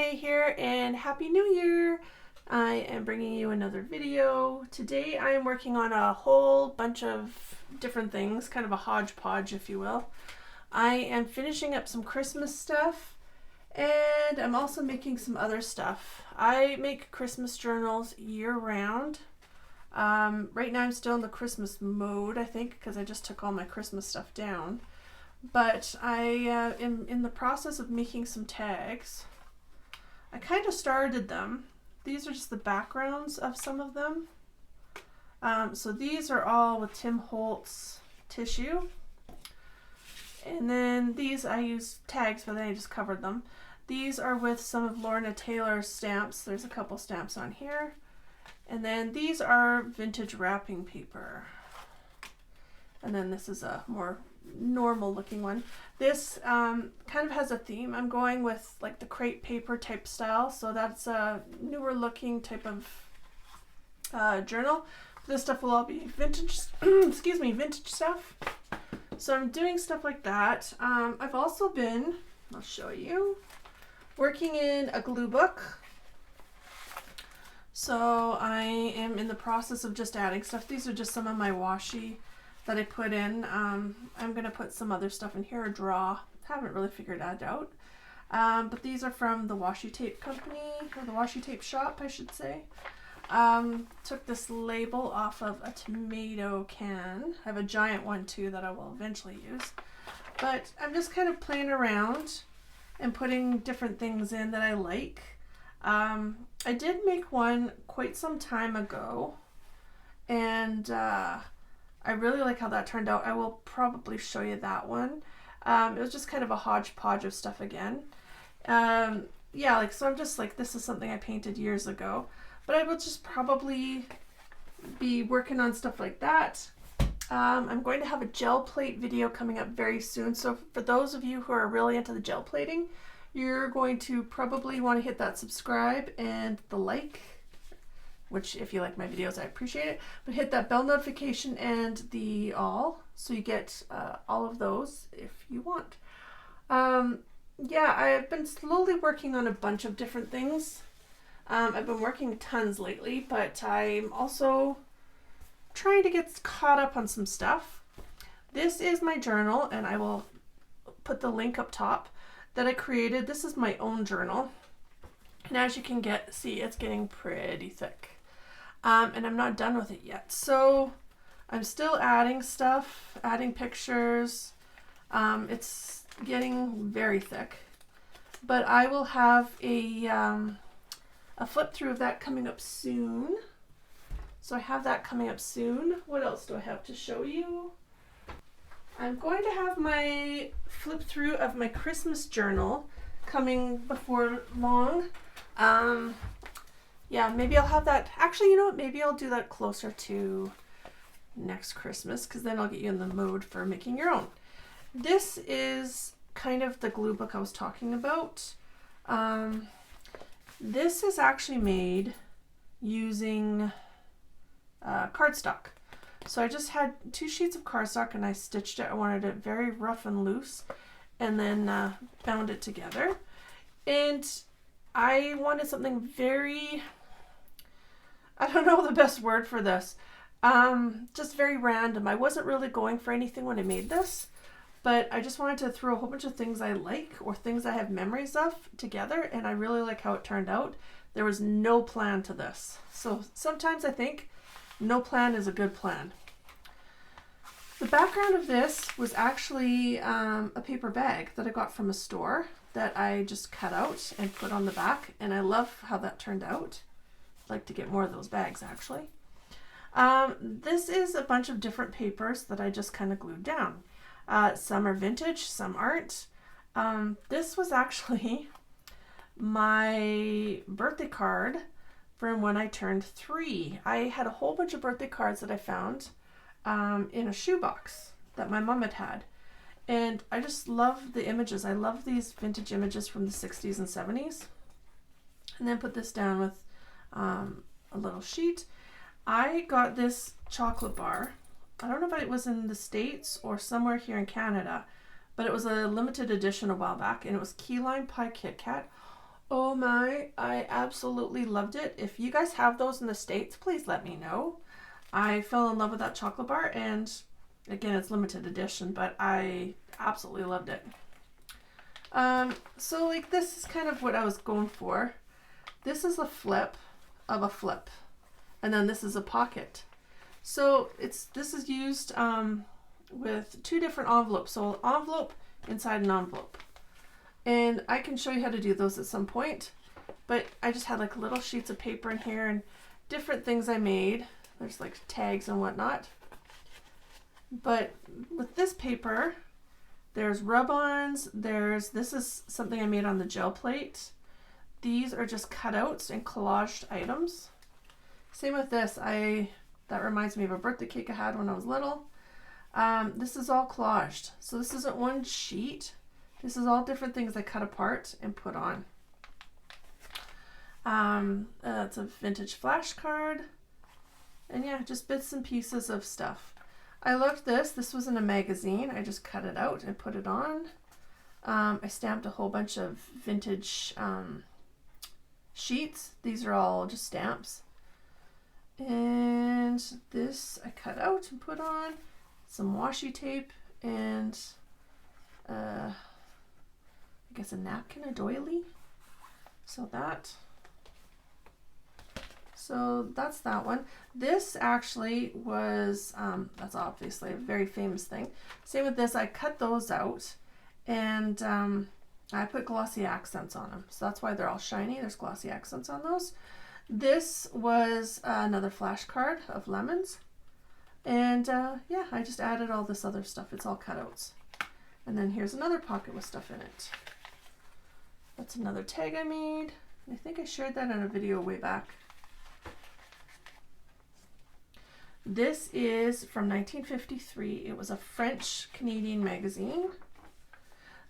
Renee here, and Happy New Year! I am bringing you another video. Today I am working on a whole bunch of different things, kind of a hodgepodge if you will. I am finishing up some Christmas stuff, and I'm also making some other stuff. I make Christmas journals year round. Right now I'm still in the Christmas mode, I think, because I just took all my Christmas stuff down. But I am in the process of making some tags. I kind of started them. These are just the backgrounds of some of them. So these are all with Tim Holtz tissue. And then these I use tags, but then I just covered them. These are with some of Lorna Taylor's stamps. There's a couple stamps on here. And then these are vintage wrapping paper. And then this is a more normal looking one. This kind of has a theme. I'm going with like the crepe paper type style, so that's a newer looking type of journal. This stuff will all be vintage excuse me, vintage stuff. So I'm doing stuff like that. I've also been, I'll show you, working in a glue book. So I am in the process of just adding stuff. These are just some of my washi that I put in. I'm going to put some other stuff in here, a draw. Haven't really figured that out. But these are from the washi tape company, or the washi tape shop, I should say. Took this label off of a tomato can. I have a giant one too that I will eventually use. But I'm just kind of playing around and putting different things in that I like. I did make one quite some time ago, and I really like how that turned out. I will probably show you that one. It was just kind of a hodgepodge of stuff again. Yeah, like, so I'm just like, this is something I painted years ago, but I will just probably be working on stuff like that. I'm going to have a gel plate video coming up very soon. So for those of you who are really into the gel plating, you're going to probably want to hit that subscribe and the like, which if you like my videos, I appreciate it, but hit that bell notification and the all, so you get all of those if you want. Yeah, I've been slowly working on a bunch of different things. I've been working tons lately, but I'm also trying to get caught up on some stuff. This is my journal, and I will put the link up top that I created. This is my own journal, and as you can see, it's getting pretty thick. And I'm not done with it yet. So I'm still adding stuff, adding pictures. It's getting very thick, but I will have a flip through of that coming up soon. So I have that coming up soon. What else do I have to show you? I'm going to have my flip through of my Christmas journal coming before long. Yeah, maybe I'll have that. Actually, you know what? Maybe I'll do that closer to next Christmas, because then I'll get you in the mood for making your own. This is kind of the glue book I was talking about. This is actually made using cardstock. So I just had 2 sheets of cardstock and I stitched it. I wanted it very rough and loose, and then bound it together. And I wanted something very, I don't know the best word for this, just very random. I wasn't really going for anything when I made this, but I just wanted to throw a whole bunch of things I like or things I have memories of together, and I really like how it turned out. There was no plan to this. So sometimes I think no plan is a good plan. The background of this was actually a paper bag that I got from a store that I just cut out and put on the back, and I love how that turned out. I'd like to get more of those bags actually. This is a bunch of different papers that I just kind of glued down. Some are vintage, some aren't. This was actually my birthday card from when I turned 3. I had a whole bunch of birthday cards that I found in a shoebox that my mom had. And I just love the images. I love these vintage images from the 60s and 70s. And then put this down with a little sheet. I got this chocolate bar. I don't know if it was in the States or somewhere here in Canada, but it was a limited edition a while back, and it was key lime pie Kit Kat. Oh my, I absolutely loved it. If you guys have those in the States, please let me know. I fell in love with that chocolate bar, and again, it's limited edition, but I absolutely loved it. So like this is kind of what I was going for. This is a flip of a flip, and then this is a pocket. So this is used with two different envelopes. So an envelope inside an envelope. And I can show you how to do those at some point, but I just had like little sheets of paper in here and different things I made. There's like tags and whatnot. But with this paper, there's rub-ons, this is something I made on the gel plate. These are just cutouts and collaged items. Same with this, that reminds me of a birthday cake I had when I was little. This is all collaged. So this isn't one sheet. This is all different things I cut apart and put on. It's a vintage flashcard. And yeah, just bits and pieces of stuff. I loved this. This was in a magazine. I just cut it out and put it on. I stamped a whole bunch of vintage sheets. These are all just stamps. And this I cut out and put on. Some washi tape and I guess a napkin, a doily. So that's that one. This actually was, that's obviously a very famous thing. Same with this, I cut those out and I put glossy accents on them. So that's why they're all shiny. There's glossy accents on those. This was another flashcard of lemons. And yeah, I just added all this other stuff. It's all cutouts. And then here's another pocket with stuff in it. That's another tag I made. I think I shared that in a video way back. This is from 1953. It was a French-Canadian magazine.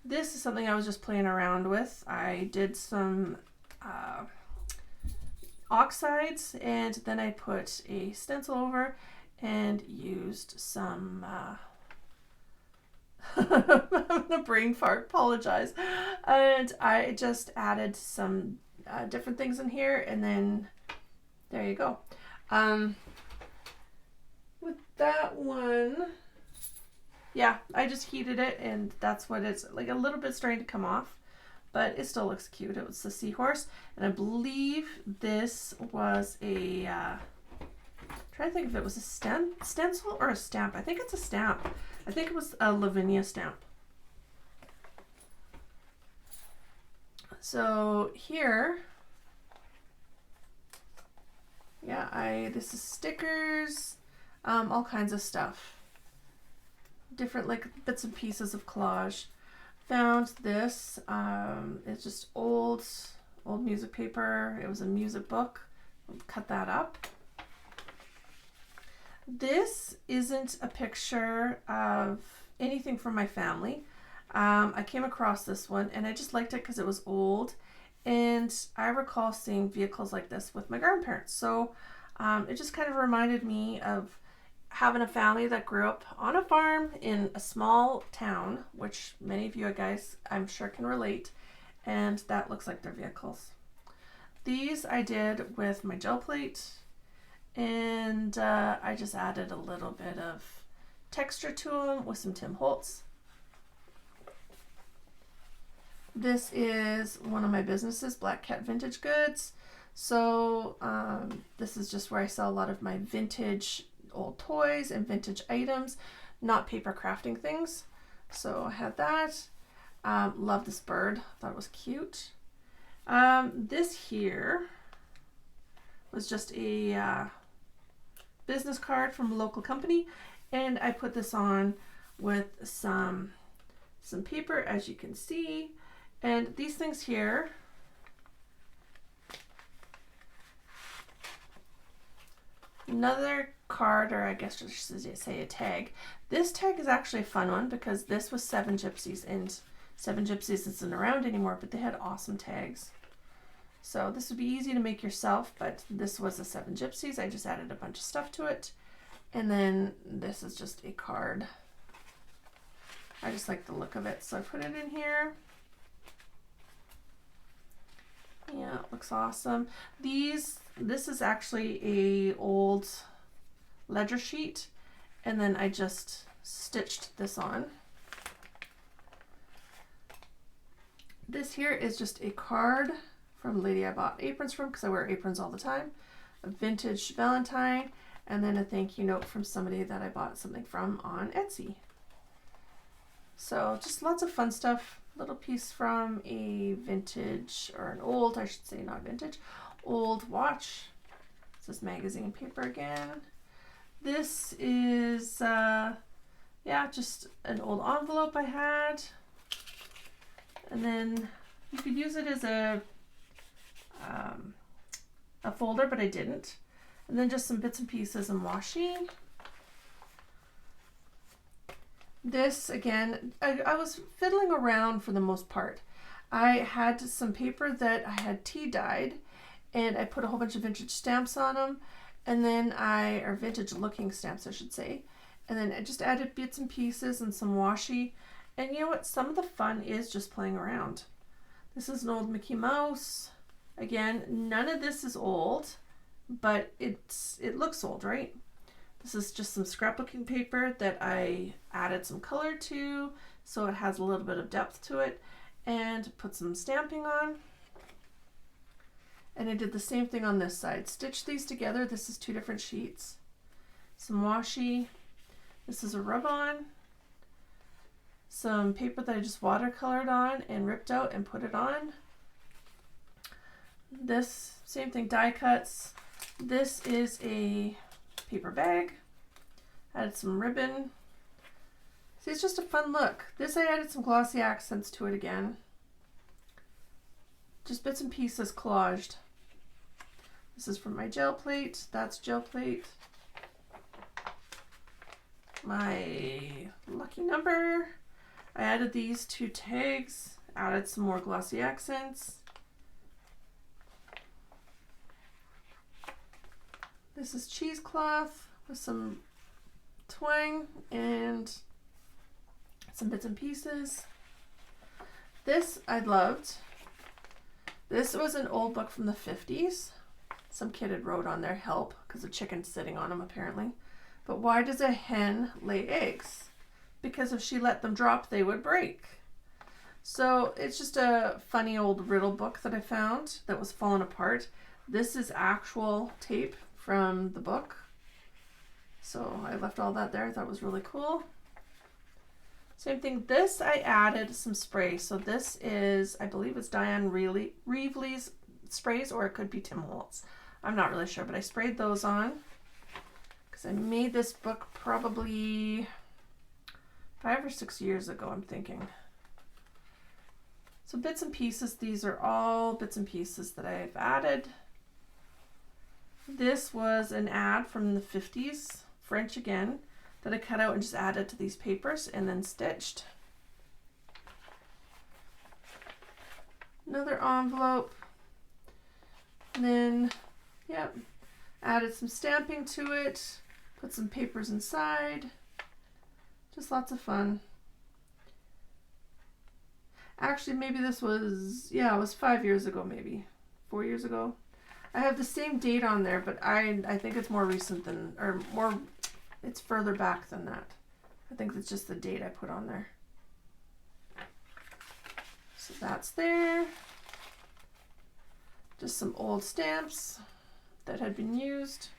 This is something I was just playing around with. I did some oxides and then I put a stencil over and used some I'm having a brain fart, apologize. And I just added some different things in here and then there you go. With that one, yeah, I just heated it and that's what it's like, a little bit starting to come off, but it still looks cute. It was the seahorse, and I believe this was a, trying to think if it was a stencil or a stamp. I think it's a stamp. I think it was a Lavinia stamp. So here, yeah, this is stickers, all kinds of stuff. Different like bits and pieces of collage. Found this, it's just old music paper. It was a music book. Cut that up. This isn't a picture of anything from my family. I came across this one and I just liked it because it was old. And I recall seeing vehicles like this with my grandparents. So it just kind of reminded me of having a family that grew up on a farm in a small town, which many of you guys I'm sure can relate, and that looks like their vehicles. These I did with my gel plate, and I just added a little bit of texture to them with some Tim Holtz. This is one of my businesses, Black Cat Vintage Goods. So this is just where I sell a lot of my vintage old toys and vintage items, not paper crafting things. So I had that. Love this bird, thought it was cute. This here was just a business card from a local company, and I put this on with some paper, as you can see. And these things here, another card, or I guess just say a tag. This tag is actually a fun one because this was Seven Gypsies, and Seven Gypsies isn't around anymore, but they had awesome tags. So this would be easy to make yourself, but this was a Seven Gypsies. I just added a bunch of stuff to it. And then this is just a card. I just like the look of it, so I put it in here. Yeah, it looks awesome. This is actually a old ledger sheet, and then I just stitched this on. This here is just a card from a lady I bought aprons from because I wear aprons all the time. A vintage Valentine, and then a thank you note from somebody that I bought something from on Etsy. So just lots of fun stuff. Little piece from a vintage, or an old, I should say, not vintage, old watch. This is magazine paper again. This is, yeah, just an old envelope I had. And then you could use it as a folder, but I didn't. And then just some bits and pieces and washi. This, again, I was fiddling around for the most part. I had some paper that I had tea dyed, and I put a whole bunch of vintage stamps on them, and then or vintage looking stamps, I should say. And then I just added bits and pieces and some washi. And you know what? Some of the fun is just playing around. This is an old Mickey Mouse. Again, none of this is old, but it looks old, right? This is just some scrapbooking paper that I added some color to, so it has a little bit of depth to it, and put some stamping on. And I did the same thing on this side. Stitch these together. This is 2 different sheets. Some washi. This is a rub-on. Some paper that I just watercolored on and ripped out and put it on. This, same thing, die cuts. This is a paper bag. Added some ribbon. See, it's just a fun look. This I added some glossy accents to it again. Just bits and pieces collaged. This is from my gel plate. That's gel plate. My lucky number. I added these 2 tags. Added some more glossy accents. This is cheesecloth with some twang and some bits and pieces. This I loved. This was an old book from the 50s. Some kid had wrote on there, help, because a chicken's sitting on them apparently. But why does a hen lay eggs? Because if she let them drop, they would break. So it's just a funny old riddle book that I found that was falling apart. This is actual tape from the book. So I left all that there. I thought it was really cool. Same thing. This I added some spray. So this is, I believe it's Diane Reevely's sprays, or it could be Tim Holtz. I'm not really sure, but I sprayed those on because I made this book probably 5 or 6 years ago, I'm thinking. So bits and pieces. These are all bits and pieces that I've added. This was an ad from the 50s, French again, that I cut out and just added to these papers and then stitched. Another envelope. And then, yep, added some stamping to it, put some papers inside. Just lots of fun. Actually, maybe this was, yeah, it was 5 years ago, maybe 4 years ago. I have the same date on there, but I think it's more recent than, or more, it's further back than that. I think it's just the date I put on there. So that's there. Just some old stamps that had been used.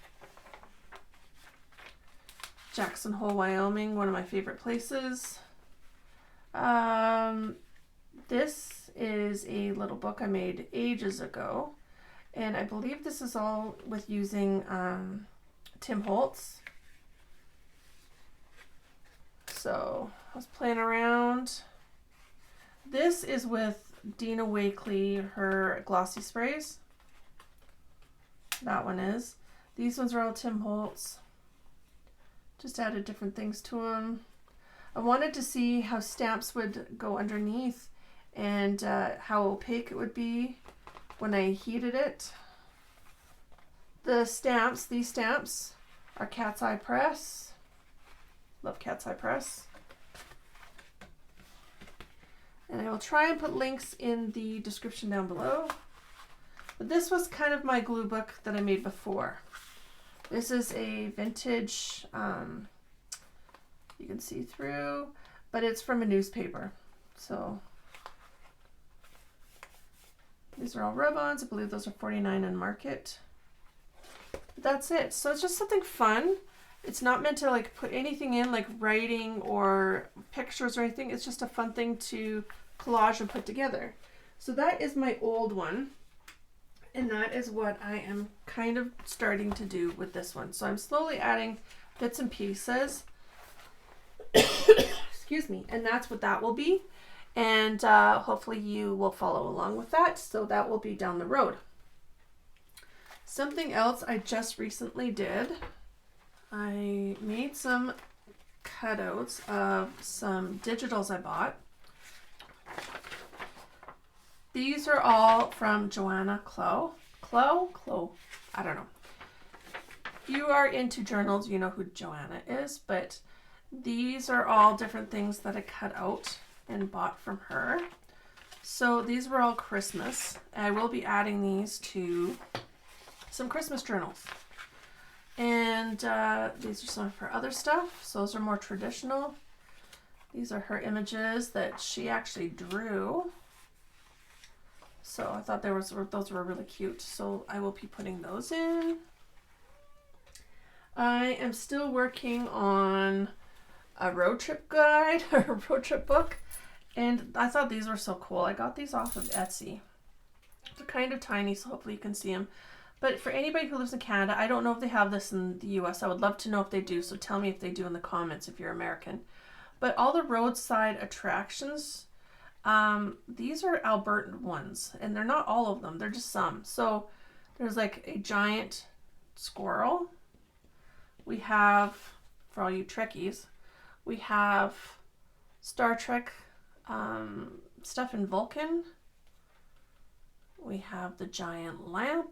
Jackson Hole, Wyoming, one of my favorite places. This is a little book I made ages ago. And I believe this is all with using Tim Holtz. So I was playing around. This is with Dina Wakley, her glossy sprays. That one is. These ones are all Tim Holtz. Just added different things to them. I wanted to see how stamps would go underneath and how opaque it would be when I heated it. The stamps, these stamps are Catslife Press. Love Catslife Press. And I will try and put links in the description down below. But this was kind of my glue book that I made before. This is a vintage, you can see through, but it's from a newspaper. So these are all rub-ons. I believe those are $49 on Market. But that's it. So it's just something fun. It's not meant to like put anything in like writing or pictures or anything. It's just a fun thing to collage and put together. So that is my old one. And that is what I am kind of starting to do with this one. So I'm slowly adding bits and pieces. Excuse me. And that's what that will be. And hopefully you will follow along with that. So that will be down the road. Something else I just recently did. I made some cutouts of some digitals I bought. These are all from Johanna Clough. Clough? I don't know. If you are into journals, you know who Johanna is, but these are all different things that I cut out and bought from her. So these were all Christmas. I will be adding these to some Christmas journals. And these are some of her other stuff. So those are more traditional. These are her images that she actually drew. So I thought those were really cute. So I will be putting those in. I am still working on a road trip guide or a road trip book. And I thought these were so cool. I got these off of Etsy. They're kind of tiny, so hopefully you can see them. But for anybody who lives in Canada, I don't know if they have this in the US. I would love to know if they do. So tell me if they do in the comments if you're American. But all the roadside attractions, these are Albertan ones. And they're not all of them. They're just some. So there's like a giant squirrel. We have, for all you Trekkies, we have Star Trek stuff in Vulcan. We have the giant lamp.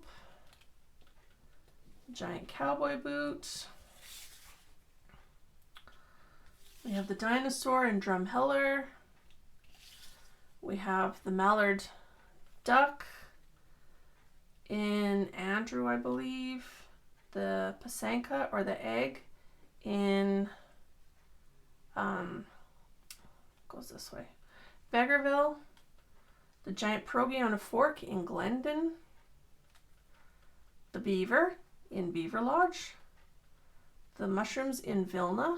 Giant cowboy boot. We have the dinosaur in Drumheller. We have the mallard duck in Andrew, I believe. The Pasanka or the egg in goes this way. Beggarville. The giant pierogi on a fork in Glendon. The beaver in Beaver Lodge. The mushrooms in Vilna.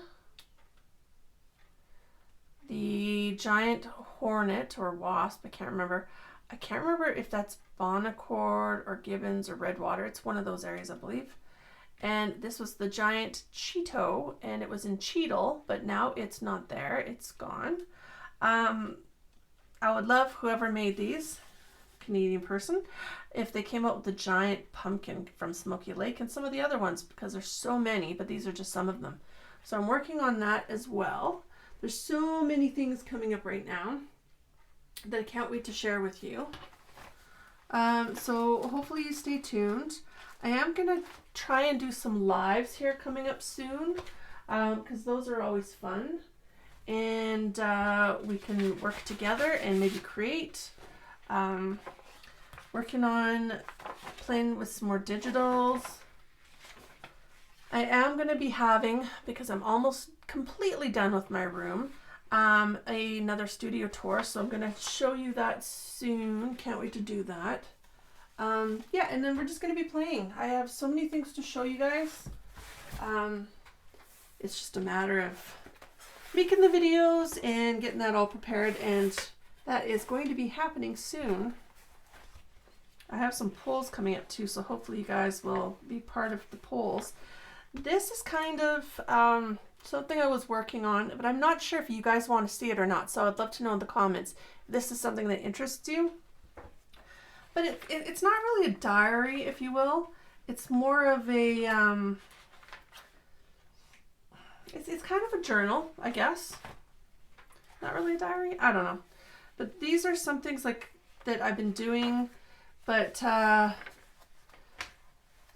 The giant hornet or wasp, I can't remember. I can't remember if that's Bonacord or Gibbons or Redwater. It's one of those areas, I believe. And this was the giant Cheeto, and it was in Cheadle, but now it's not there. It's gone. I would love whoever made these, Canadian person, if they came up with the giant pumpkin from Smoky Lake and some of the other ones, because there's so many, but these are just some of them. So I'm working on that as well. There's so many things coming up right now that I can't wait to share with you. So hopefully you stay tuned. I am going to try and do some lives here coming up soon, because those are always fun. And we can work together and maybe create. Working on playing with some more digitals. I am going to be having, because I'm almost completely done with my room, another studio tour. So I'm going to show you that soon. Can't wait to do that. Yeah, and then we're just going to be playing. I have so many things to show you guys. It's just a matter of making the videos and getting that all prepared, and that is going to be happening soon. I have some polls coming up too, so hopefully you guys will be part of the polls. This is kind of something I was working on, but I'm not sure if you guys want to see it or not, so I'd love to know in the comments if this is something that interests you. But it's not really a diary, if you will. It's more of a, it's kind of a journal, I guess. Not really a diary? I don't know. But these are some things like that I've been doing, but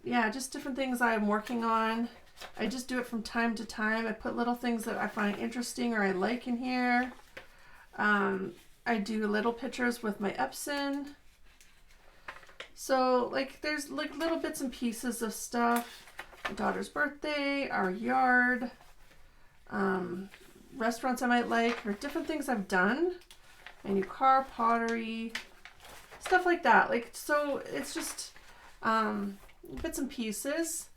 yeah, just different things I'm working on. I just do it from time to time. I put little things that I find interesting or I like in here. I do little pictures with my Epson. So like there's like little bits and pieces of stuff. My daughter's birthday, our yard, restaurants I might like, or different things I've done. My new car, pottery, stuff like that. Like, so it's just bits and pieces.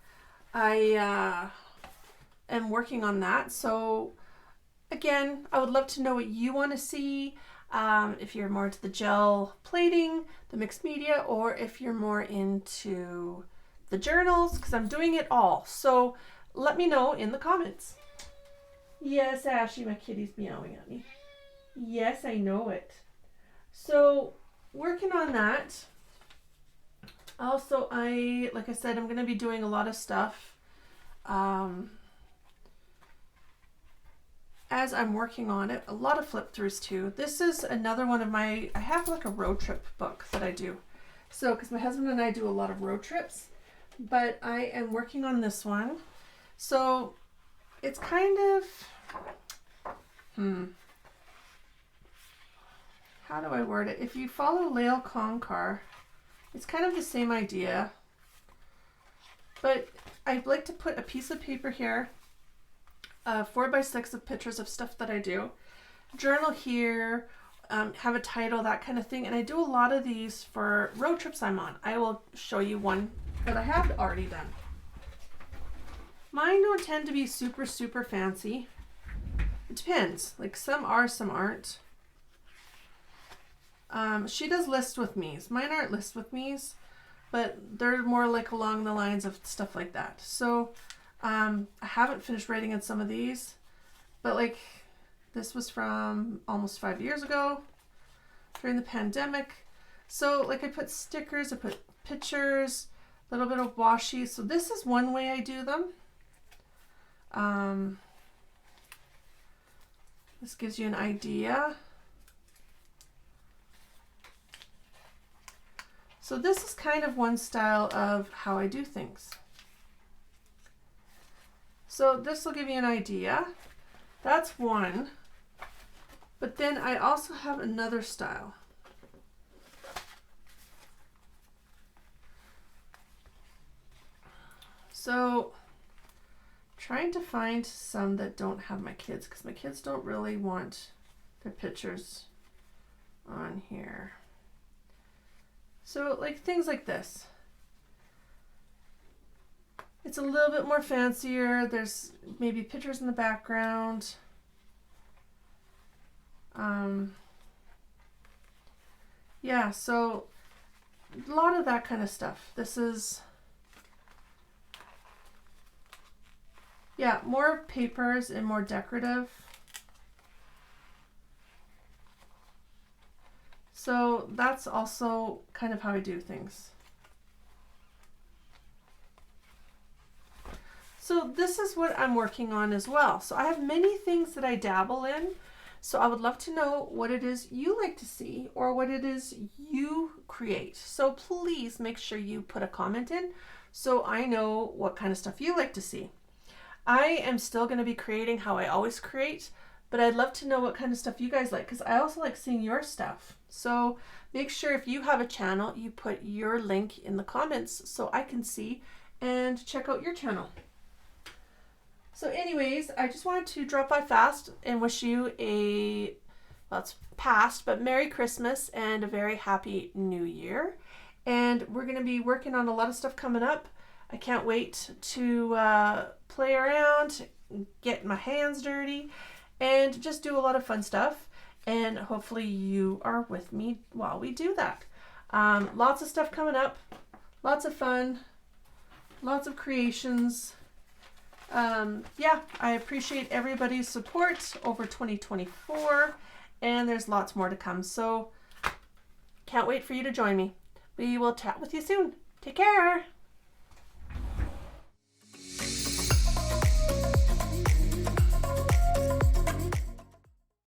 I am working on that. So again, I would love to know what you want to see. If you're more into the gel plating, the mixed media, or if you're more into the journals, because I'm doing it all. So let me know in the comments. Yes, Ashley, my kitty's meowing at me. Yes, I know it. So working on that. Also, like I said, I'm going to be doing a lot of stuff. As I'm working on it, a lot of flip throughs too. This is another one of I have like a road trip book that I do. So, because my husband and I do a lot of road trips, but I am working on this one. So it's kind of, how do I word it? If you follow Lael Konkar, it's kind of the same idea, but I'd like to put a piece of paper here, 4x6 of pictures of stuff that I do, journal here, have a title, that kind of thing. And I do a lot of these for road trips I'm on. I will show you one that I have already done. Mine don't tend to be super, super fancy. It depends. Like some are, some aren't. She does list with me's. Mine aren't list with me's, but they're more like along the lines of stuff like that. So I haven't finished writing on some of these, but like this was from almost 5 years ago during the pandemic. So like I put stickers, I put pictures, a little bit of washi. So this is one way I do them. This gives you an idea. So this is kind of one style of how I do things. So this will give you an idea. That's one. But then I also have another style. So trying to find some that don't have my kids, because my kids don't really want their pictures on here. So like things like this. It's a little bit more fancier. There's maybe pictures in the background. Yeah, so a lot of that kind of stuff. This is, yeah, more papers and more decorative. So that's also kind of how I do things. So this is what I'm working on as well. So I have many things that I dabble in. So I would love to know what it is you like to see or what it is you create. So please make sure you put a comment in so I know what kind of stuff you like to see. I am still going to be creating how I always create, but I'd love to know what kind of stuff you guys like, because I also like seeing your stuff. So make sure if you have a channel, you put your link in the comments so I can see and check out your channel. So anyways, I just wanted to drop by fast and wish you a, well, it's past, but Merry Christmas and a very Happy New Year. And we're going to be working on a lot of stuff coming up. I can't wait to play around, get my hands dirty, and just do a lot of fun stuff. And hopefully you are with me while we do that. Lots of stuff coming up, lots of fun, lots of creations. Yeah, I appreciate everybody's support over 2024, and there's lots more to come. So can't wait for you to join me. We will chat with you soon. Take care.